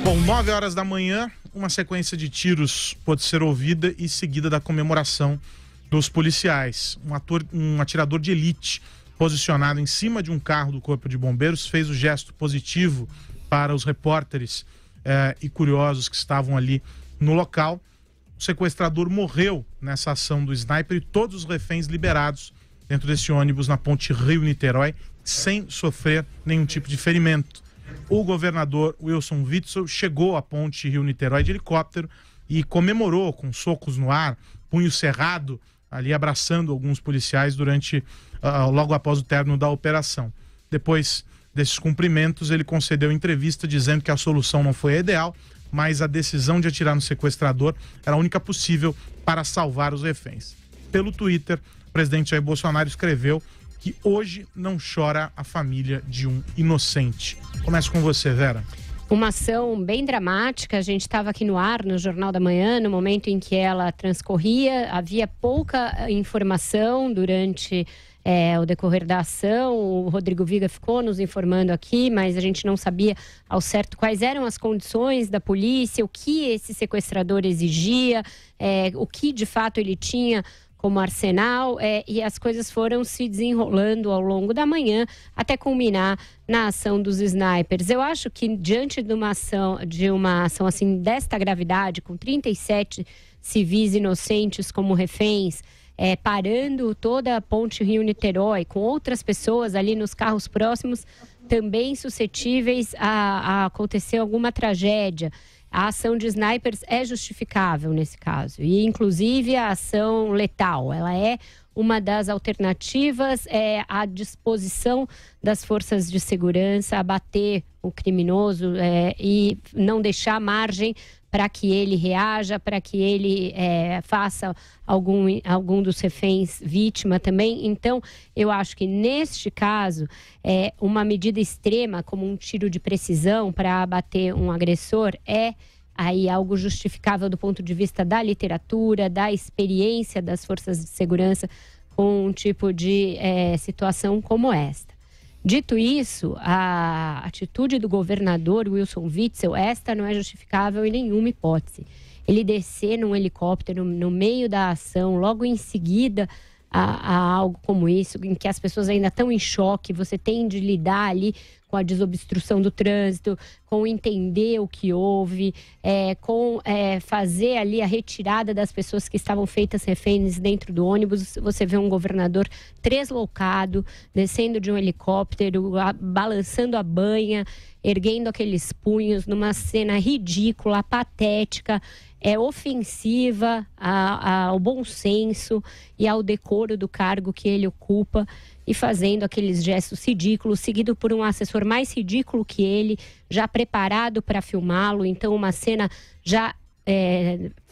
Bom, 9 horas da manhã, uma sequência de tiros pôde ser ouvida e seguida da comemoração dos policiais. Um atirador de elite posicionado em cima de um carro do Corpo de Bombeiros fez o gesto positivo para os repórteres e curiosos que estavam ali no local. O sequestrador morreu nessa ação do sniper e todos os reféns liberados dentro desse ônibus na ponte Rio-Niterói sem sofrer nenhum tipo de ferimento. O governador Wilson Witzel chegou à ponte Rio-Niterói de helicóptero e comemorou com socos no ar, punho cerrado, ali abraçando alguns policiais logo após o término da operação. Depois desses cumprimentos, ele concedeu entrevista dizendo que a solução não foi a ideal, mas a decisão de atirar no sequestrador era a única possível para salvar os reféns. Pelo Twitter, o presidente Jair Bolsonaro escreveu que hoje não chora a família de um inocente. Começo com você, Vera. Uma ação bem dramática. A gente estava aqui no ar, no Jornal da Manhã, no momento em que ela transcorria. Havia pouca informação durante o decorrer da ação. O Rodrigo Viga ficou nos informando aqui, mas a gente não sabia ao certo quais eram as condições da polícia, o que esse sequestrador exigia, o que de fato ele tinha como arsenal, e as coisas foram se desenrolando ao longo da manhã até culminar na ação dos snipers. Eu acho que diante de uma ação assim desta gravidade, com 37 civis inocentes como reféns, parando toda a ponte Rio-Niterói, com outras pessoas ali nos carros próximos, também suscetíveis a acontecer alguma tragédia. A ação de snipers é justificável nesse caso, e inclusive a ação letal, ela é uma das alternativas à disposição das forças de segurança a bater o criminoso e não deixar margem para que ele reaja, para que ele faça algum dos reféns vítima também. Então, eu acho que neste caso, uma medida extrema, como um tiro de precisão para abater um agressor, aí algo justificável do ponto de vista da literatura, da experiência das forças de segurança com um tipo de situação como esta. Dito isso, a atitude do governador Wilson Witzel, esta não é justificável em nenhuma hipótese. Ele descer num helicóptero no meio da ação, logo em seguida a algo como isso, em que as pessoas ainda estão em choque, você tem de lidar ali com a desobstrução do trânsito, com entender o que houve, com fazer ali a retirada das pessoas que estavam feitas reféns dentro do ônibus. Você vê um governador tresloucado, descendo de um helicóptero, balançando a banha, erguendo aqueles punhos numa cena ridícula, patética, ofensiva ao bom senso e ao decoro do cargo que ele ocupa, e fazendo aqueles gestos ridículos, seguido por um assessor mais ridículo que ele, já preparado para filmá-lo. Então, uma cena já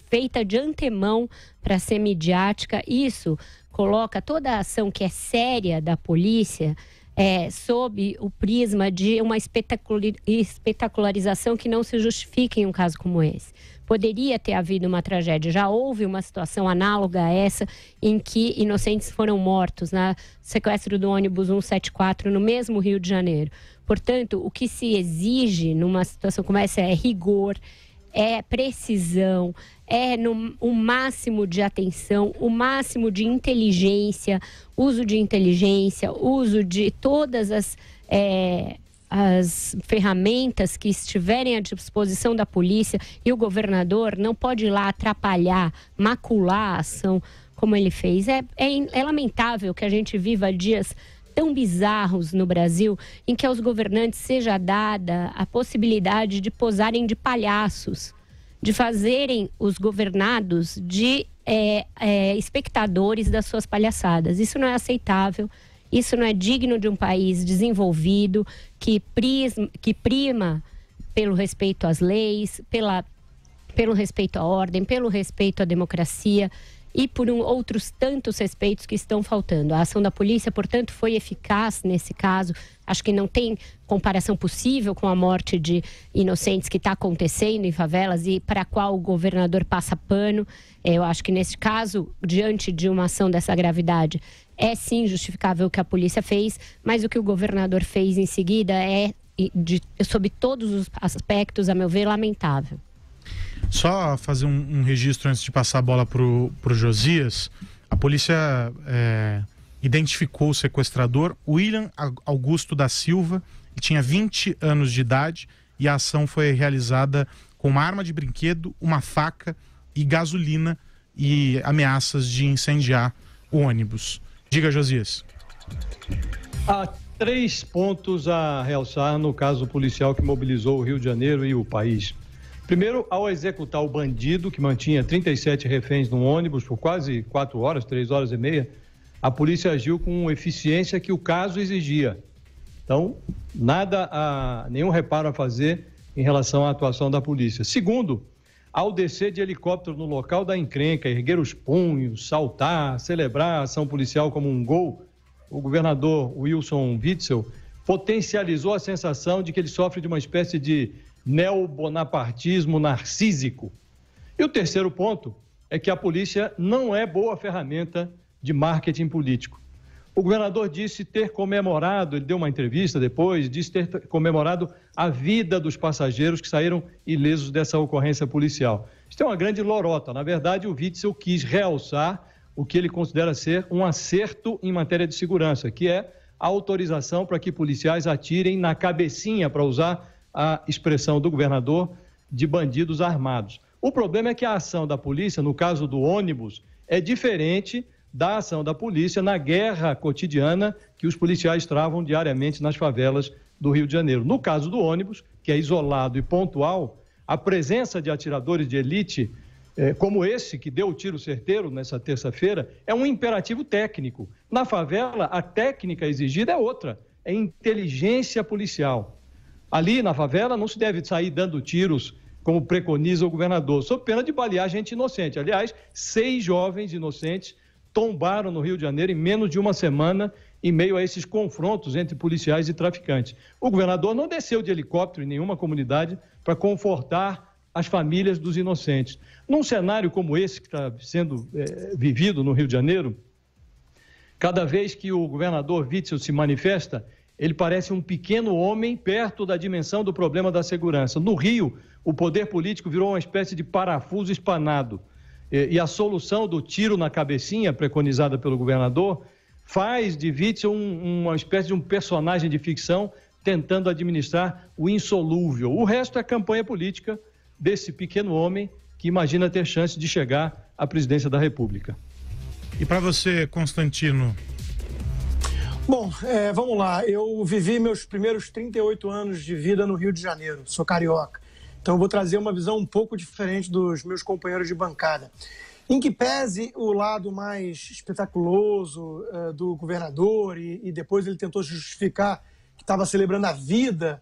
feita de antemão para ser midiática. Isso coloca toda a ação que é séria da polícia sob o prisma de uma espetacularização que não se justifica em um caso como esse. Poderia ter havido uma tragédia. Já houve uma situação análoga a essa, em que inocentes foram mortos no sequestro do ônibus 174 no mesmo Rio de Janeiro. Portanto, o que se exige numa situação como essa é rigor, precisão, o máximo de atenção, o máximo de inteligência, uso de todas as ferramentas que estiverem à disposição da polícia, e o governador não pode ir lá atrapalhar, macular a ação como ele fez. É lamentável que a gente viva dias tão bizarros no Brasil, em que aos governantes seja dada a possibilidade de posarem de palhaços, de fazerem os governados de espectadores das suas palhaçadas. Isso não é aceitável. Isso não é digno de um país desenvolvido, que prima pelo respeito às leis, pelo respeito à ordem, pelo respeito à democracia e por outros tantos respeitos que estão faltando. A ação da polícia, portanto, foi eficaz nesse caso. Acho que não tem comparação possível com a morte de inocentes que está acontecendo em favelas e para a qual o governador passa pano. Eu acho que nesse caso, diante de uma ação dessa gravidade, é sim justificável o que a polícia fez, mas o que o governador fez em seguida é sob todos os aspectos, a meu ver, lamentável. Só fazer um registro antes de passar a bola pro Josias. A polícia identificou o sequestrador, William Augusto da Silva, que tinha 20 anos de idade, e a ação foi realizada com uma arma de brinquedo, uma faca e gasolina e ameaças de incendiar o ônibus. Diga, Josias. Há 3 pontos a realçar no caso policial que mobilizou o Rio de Janeiro e o país. Primeiro, ao executar o bandido, que mantinha 37 reféns no ônibus por quase 4 horas, 3 horas e meia, a polícia agiu com eficiência que o caso exigia. Então, nenhum reparo a fazer em relação à atuação da polícia. Segundo, ao descer de helicóptero no local da encrenca, erguer os punhos, saltar, celebrar a ação policial como um gol, o governador Wilson Witzel potencializou a sensação de que ele sofre de uma espécie de neobonapartismo narcísico. E o terceiro ponto é que a polícia não é boa ferramenta de marketing político. O governador disse ter comemorado, ele deu uma entrevista depois, disse ter comemorado a vida dos passageiros que saíram ilesos dessa ocorrência policial. Isso é uma grande lorota. Na verdade, o Witzel quis realçar o que ele considera ser um acerto em matéria de segurança, que é a autorização para que policiais atirem na cabecinha, para usar a expressão do governador, de bandidos armados. O problema é que a ação da polícia, no caso do ônibus, é diferente da ação da polícia na guerra cotidiana que os policiais travam diariamente nas favelas do Rio de Janeiro. No caso do ônibus, que é isolado e pontual, a presença de atiradores de elite, como esse que deu o tiro certeiro nessa terça-feira, é um imperativo técnico. Na favela, a técnica exigida é outra, é inteligência policial. Ali na favela não se deve sair dando tiros, como preconiza o governador, sob pena de balear gente inocente. Aliás, 6 jovens inocentes tombaram no Rio de Janeiro em menos de uma semana, em meio a esses confrontos entre policiais e traficantes. O governador não desceu de helicóptero em nenhuma comunidade para confortar as famílias dos inocentes. Num cenário como esse que está sendo vivido no Rio de Janeiro, cada vez que o governador Witzel se manifesta, ele parece um pequeno homem perto da dimensão do problema da segurança. No Rio, o poder político virou uma espécie de parafuso espanado. E a solução do tiro na cabecinha, preconizada pelo governador, faz de Witzel uma espécie de um personagem de ficção tentando administrar o insolúvel. O resto é campanha política desse pequeno homem que imagina ter chance de chegar à presidência da República. E para você, Constantino? Bom, vamos lá. Eu vivi meus primeiros 38 anos de vida no Rio de Janeiro. Sou carioca. Então eu vou trazer uma visão um pouco diferente dos meus companheiros de bancada. Em que pese o lado mais espetaculoso do governador e depois ele tentou justificar que estava celebrando a vida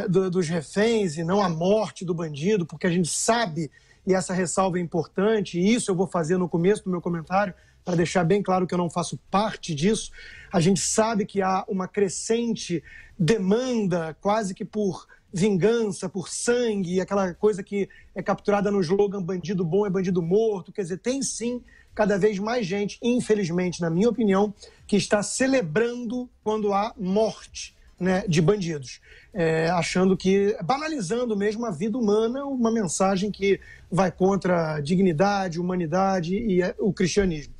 dos reféns e não a morte do bandido, porque a gente sabe, e essa ressalva é importante, e isso eu vou fazer no começo do meu comentário, para deixar bem claro que eu não faço parte disso, a gente sabe que há uma crescente demanda, quase que por vingança, por sangue, aquela coisa que é capturada no slogan bandido bom é bandido morto. Quer dizer, tem sim cada vez mais gente, infelizmente, na minha opinião, que está celebrando quando há morte, né, de bandidos, achando que, banalizando mesmo a vida humana, uma mensagem que vai contra a dignidade, humanidade e o cristianismo.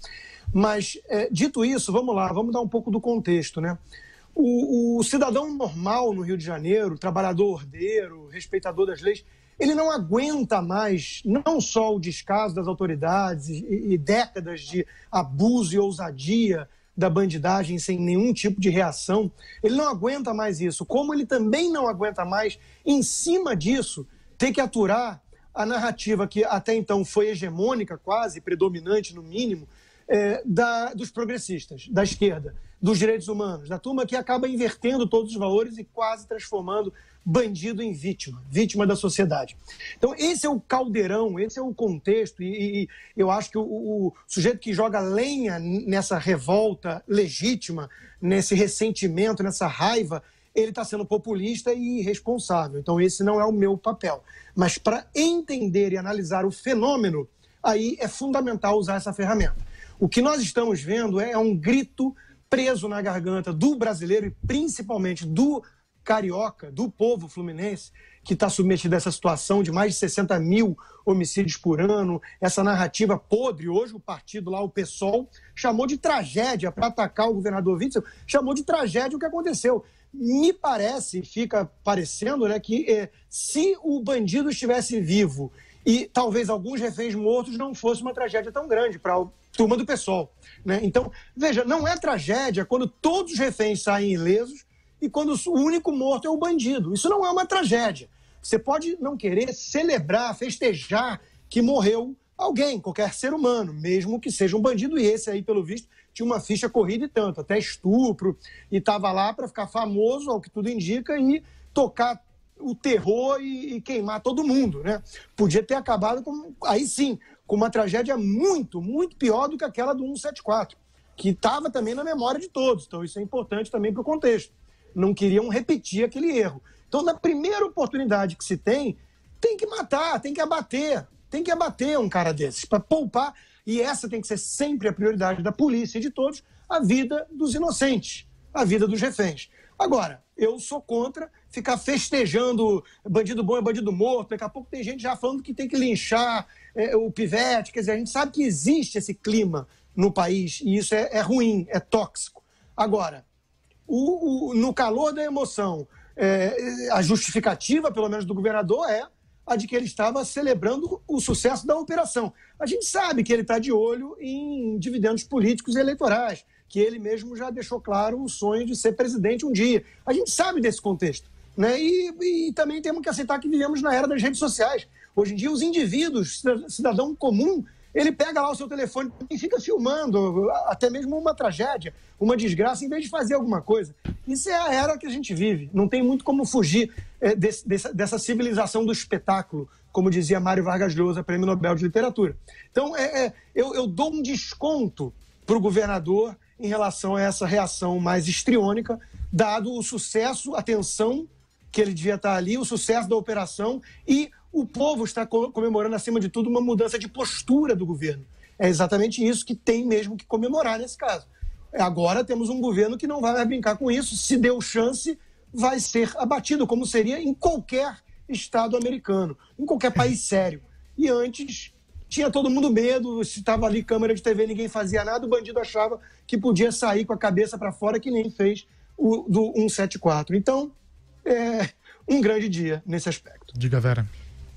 Mas, dito isso, vamos lá, vamos dar um pouco do contexto, né? O cidadão normal no Rio de Janeiro, trabalhador ordeiro, respeitador das leis, ele não aguenta mais não só o descaso das autoridades e décadas de abuso e ousadia da bandidagem sem nenhum tipo de reação, ele não aguenta mais isso, como ele também não aguenta mais, em cima disso, ter que aturar a narrativa que até então foi hegemônica, quase predominante no mínimo, dos progressistas, da esquerda, dos direitos humanos, da turma que acaba invertendo todos os valores e quase transformando bandido em vítima da sociedade. Então esse é o caldeirão, esse é o contexto e eu acho que o sujeito que joga lenha nessa revolta legítima, nesse ressentimento, nessa raiva, ele está sendo populista e irresponsável. Então esse não é o meu papel. Mas para entender e analisar o fenômeno, aí é fundamental usar essa ferramenta. O que nós estamos vendo é um grito preso na garganta do brasileiro e principalmente do carioca, do povo fluminense, que está submetido a essa situação de mais de 60 mil homicídios por ano, essa narrativa podre. Hoje o partido lá, o PSOL, chamou de tragédia para atacar o governador Witzel, chamou de tragédia o que aconteceu. Me parece, fica parecendo, né, que se o bandido estivesse vivo e talvez alguns reféns mortos, não fosse uma tragédia tão grande para a turma do PSOL, né? Então, veja, não é tragédia quando todos os reféns saem ilesos e quando o único morto é o bandido. Isso não é uma tragédia. Você pode não querer celebrar, festejar que morreu alguém, qualquer ser humano, mesmo que seja um bandido, e esse aí, pelo visto, tinha uma ficha corrida e tanto, até estupro, e estava lá para ficar famoso, ao que tudo indica, e tocar o terror e queimar todo mundo, né? Podia ter acabado, aí sim, com uma tragédia muito, muito pior do que aquela do 174, que estava também na memória de todos. Então isso é importante também para o contexto. Não queriam repetir aquele erro. Então, na primeira oportunidade que se tem que matar, tem que abater um cara desses, para poupar, e essa tem que ser sempre a prioridade da polícia e de todos, a vida dos inocentes, a vida dos reféns. Agora, eu sou contra ficar festejando bandido bom é bandido morto. Daqui a pouco tem gente já falando que tem que linchar o pivete. Quer dizer, a gente sabe que existe esse clima no país e isso é ruim, é tóxico. Agora, no calor da emoção, a justificativa, pelo menos do governador, é a de que ele estava celebrando o sucesso da operação. A gente sabe que ele está de olho em dividendos políticos e eleitorais, que ele mesmo já deixou claro o sonho de ser presidente um dia. A gente sabe desse contexto, né? E também temos que aceitar que vivemos na era das redes sociais. Hoje em dia, os indivíduos, cidadão comum, ele pega lá o seu telefone e fica filmando até mesmo uma tragédia, uma desgraça, em vez de fazer alguma coisa. Isso é a era que a gente vive. Não tem muito como fugir dessa civilização do espetáculo, como dizia Mário Vargas Llosa, Prêmio Nobel de Literatura. Então, eu dou um desconto para o governador em relação a essa reação mais histriônica, dado o sucesso, a tensão que ele devia estar ali, o sucesso da operação, e o povo está comemorando, acima de tudo, uma mudança de postura do governo. É exatamente isso que tem mesmo que comemorar nesse caso. Agora temos um governo que não vai mais brincar com isso. Se deu chance, vai ser abatido, como seria em qualquer estado americano, em qualquer país sério. E antes tinha todo mundo medo, se estava ali câmera de TV, ninguém fazia nada, o bandido achava que podia sair com a cabeça para fora, que nem fez o do 174. Então, é um grande dia nesse aspecto. Diga, Vera.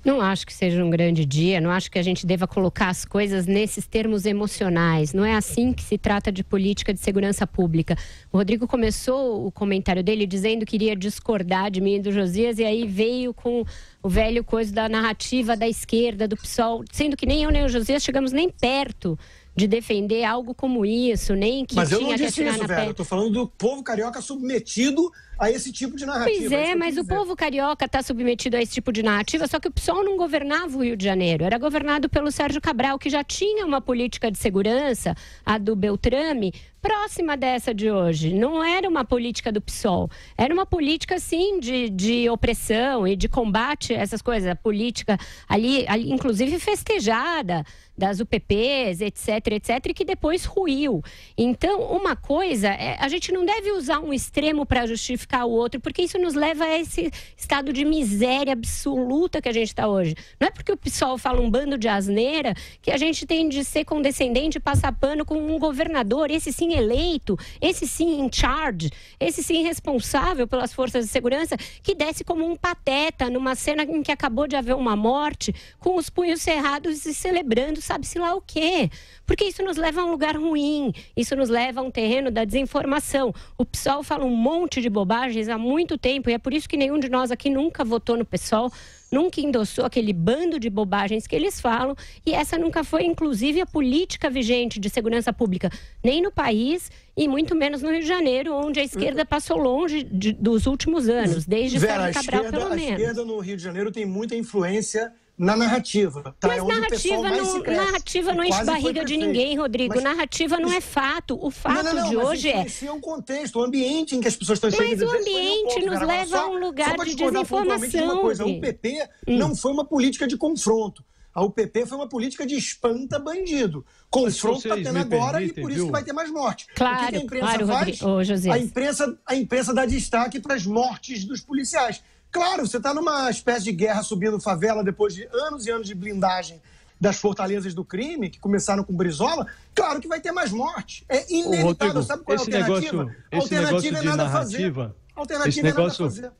Não acho que seja um grande dia, não acho que a gente deva colocar as coisas nesses termos emocionais. Não é assim que se trata de política de segurança pública. O Rodrigo começou o comentário dele dizendo que iria discordar de mim e do Josias, e aí veio com o velho coisa da narrativa da esquerda, do PSOL, sendo que nem eu nem o Josias chegamos nem perto de defender algo como isso, nem que mas tinha eu não que disse atirar isso, na velho. pele. Eu tô falando do povo carioca submetido a esse tipo de narrativa. Pois é, mas o povo carioca está submetido a esse tipo de narrativa, só que o PSOL não governava o Rio de Janeiro, era governado pelo Sérgio Cabral, que já tinha uma política de segurança, a do Beltrame, próxima dessa de hoje. Não era uma política do PSOL, era uma política, sim, de opressão e de combate a essas coisas. A política ali, inclusive festejada, das UPPs, etc, e que depois ruiu. Então, uma coisa, a gente não deve usar um extremo para justificar o outro, porque isso nos leva a esse estado de miséria absoluta que a gente está hoje. Não é porque o PSOL fala um bando de asneira que a gente tem de ser condescendente e passar pano com um governador, esse sim eleito, esse sim in charge, esse sim responsável pelas forças de segurança, que desce como um pateta numa cena em que acabou de haver uma morte, com os punhos cerrados e celebrando sabe-se lá o quê. Porque isso nos leva a um lugar ruim, isso nos leva a um terreno da desinformação. O PSOL fala um monte de bobagens há muito tempo e é por isso que nenhum de nós aqui nunca votou no PSOL, nunca endossou aquele bando de bobagens que eles falam, e essa nunca foi, inclusive, a política vigente de segurança pública, nem no país e muito menos no Rio de Janeiro, onde a esquerda passou longe dos últimos anos, desde Sérgio Cabral, pelo menos. A esquerda no Rio de Janeiro tem muita influência na narrativa. Tá? Mas narrativa não enche barriga de ninguém, Rodrigo. Mas narrativa não é fato. O fato de hoje é... Mas o contexto, o ambiente em que as pessoas estão sendo... Mas o ambiente nos leva a um lugar de desinformação. O PP não foi uma política de confronto. A UPP foi uma política de espanta bandido. Confronto está tendo agora e por isso que vai ter mais morte. Claro, o que a imprensa faz? A imprensa dá destaque para as mortes dos policiais. Claro, você está numa espécie de guerra subindo favela depois de anos e anos de blindagem das fortalezas do crime, que começaram com Brizola, claro que vai ter mais morte. É inevitável. Rodrigo, sabe qual é a alternativa? A alternativa é nada a fazer.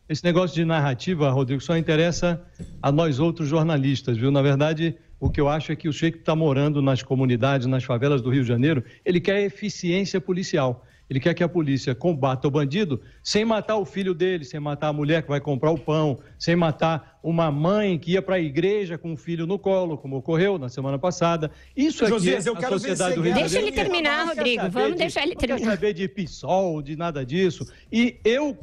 Esse negócio de narrativa, Rodrigo, só interessa a nós outros jornalistas, viu? Na verdade, o que eu acho é que o sujeito que está morando nas comunidades, nas favelas do Rio de Janeiro, ele quer eficiência policial. Ele quer que a polícia combata o bandido sem matar o filho dele, sem matar a mulher que vai comprar o pão, sem matar uma mãe que ia para a igreja com o filho no colo, como ocorreu na semana passada. Isso aqui é a sociedade do Rio de Janeiro. Deixa ele terminar, Rodrigo. Vamos deixar ele terminar. Não quero saber de PSOL, de nada disso. E eu,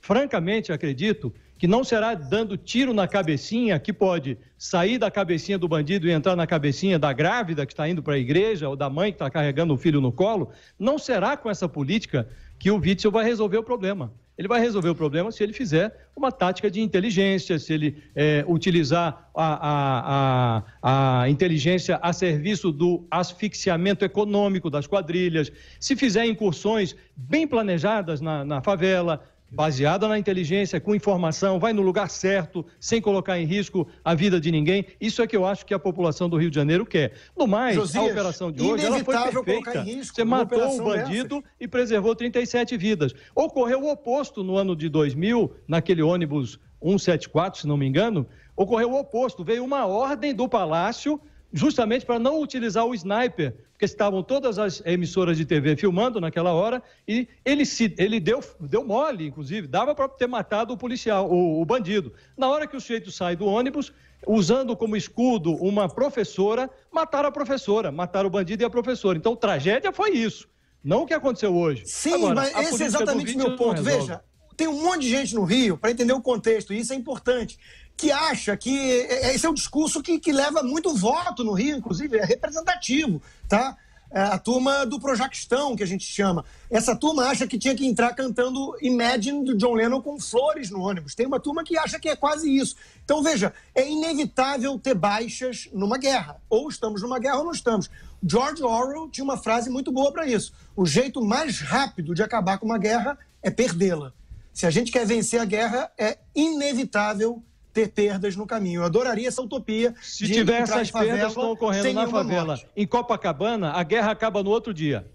francamente, acredito que não será dando tiro na cabecinha que pode sair da cabecinha do bandido e entrar na cabecinha da grávida que está indo para a igreja ou da mãe que está carregando o filho no colo. Não será com essa política que o Witzel vai resolver o problema. Ele vai resolver o problema se ele fizer uma tática de inteligência, se ele utilizar a inteligência a serviço do asfixiamento econômico das quadrilhas, se fizer incursões bem planejadas na favela, baseada na inteligência, com informação, vai no lugar certo, sem colocar em risco a vida de ninguém. Isso é que eu acho que a população do Rio de Janeiro quer. No mais, Josias, a operação de hoje ela foi perfeita. Você matou o bandido e preservou 37 vidas. Ocorreu o oposto no ano de 2000, naquele ônibus 174, se não me engano, ocorreu o oposto. Veio uma ordem do Palácio justamente para não utilizar o sniper, porque estavam todas as emissoras de TV filmando naquela hora, e ele deu mole, inclusive, dava para ter matado o policial, o bandido. Na hora que o sujeito sai do ônibus, usando como escudo uma professora, mataram a professora, mataram o bandido e a professora. Então, tragédia foi isso, não o que aconteceu hoje. Sim, agora, mas esse é exatamente o meu ponto. Veja, tem um monte de gente no Rio, para entender o contexto, e isso é importante, que acha que esse é um discurso que leva muito voto no Rio, inclusive, é representativo, tá? A turma do Projaquistão, que a gente chama. Essa turma acha que tinha que entrar cantando Imagine do John Lennon com flores no ônibus. Tem uma turma que acha que é quase isso. Então, veja, é inevitável ter baixas numa guerra. Ou estamos numa guerra ou não estamos. George Orwell tinha uma frase muito boa para isso. O jeito mais rápido de acabar com uma guerra é perdê-la. Se a gente quer vencer a guerra, é inevitável ter perdas no caminho. Eu adoraria essa utopia. Se tiver essas perdas estão ocorrendo na favela, morte. Em Copacabana, a guerra acaba no outro dia.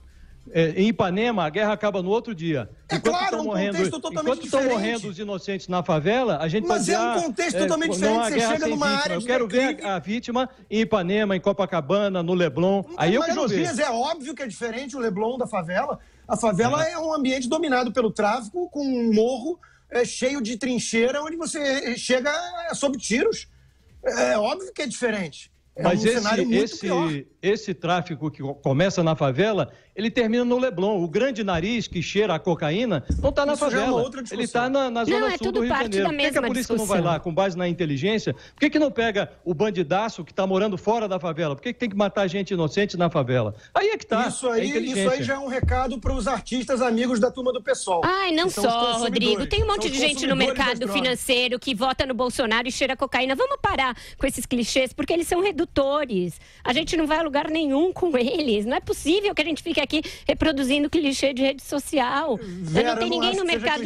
Em Ipanema, a guerra acaba no outro dia. Enquanto estão morrendo os inocentes na favela, a gente pode dizer... Mas é um contexto totalmente diferente. Você chega numa área... Eu quero ver a vítima em Ipanema, em Copacabana, no Leblon. Aí eu quero ver. É óbvio que é diferente o Leblon da favela. A favela é um ambiente dominado pelo tráfico, com um morro cheio de trincheira, onde você chega sob tiros. É óbvio que é diferente. Mas esse tráfico que começa na favela, ele termina no Leblon. O grande nariz que cheira a cocaína não está na favela. Ele está na zona sul do Rio de Janeiro. Por que a polícia não vai lá com base na inteligência? Por que não pega o bandidaço que está morando fora da favela? Por que tem que matar gente inocente na favela? Aí é que está. Isso aí já é um recado para os artistas amigos da turma do PSOL. Ai, não só, Rodrigo. Tem um monte de gente no mercado financeiro que vota no Bolsonaro e cheira cocaína. Vamos parar com esses clichês, porque eles são redutores. A gente não vai a lugar nenhum com eles. Não é possível que a gente fique aqui reproduzindo clichê de rede social. Vera, não tem ninguém no mercado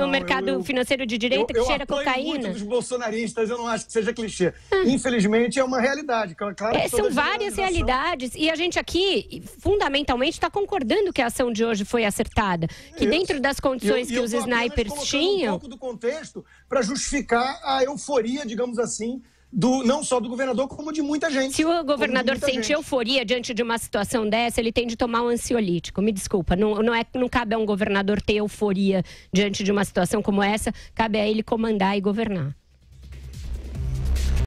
mercado financeiro de direita que cheira cocaína. Muito dos bolsonaristas, eu não acho que seja clichê. Infelizmente, é uma realidade. Claro que são várias realidades. E a gente aqui, fundamentalmente, está concordando que a ação de hoje foi acertada. Que dentro das condições que os snipers tinham... um pouco do contexto para justificar a euforia, digamos assim, não só do governador, como de muita gente. Se o governador sente euforia diante de uma situação dessa, ele tem de tomar um ansiolítico. Me desculpa, não cabe a um governador ter euforia diante de uma situação como essa, cabe a ele comandar e governar.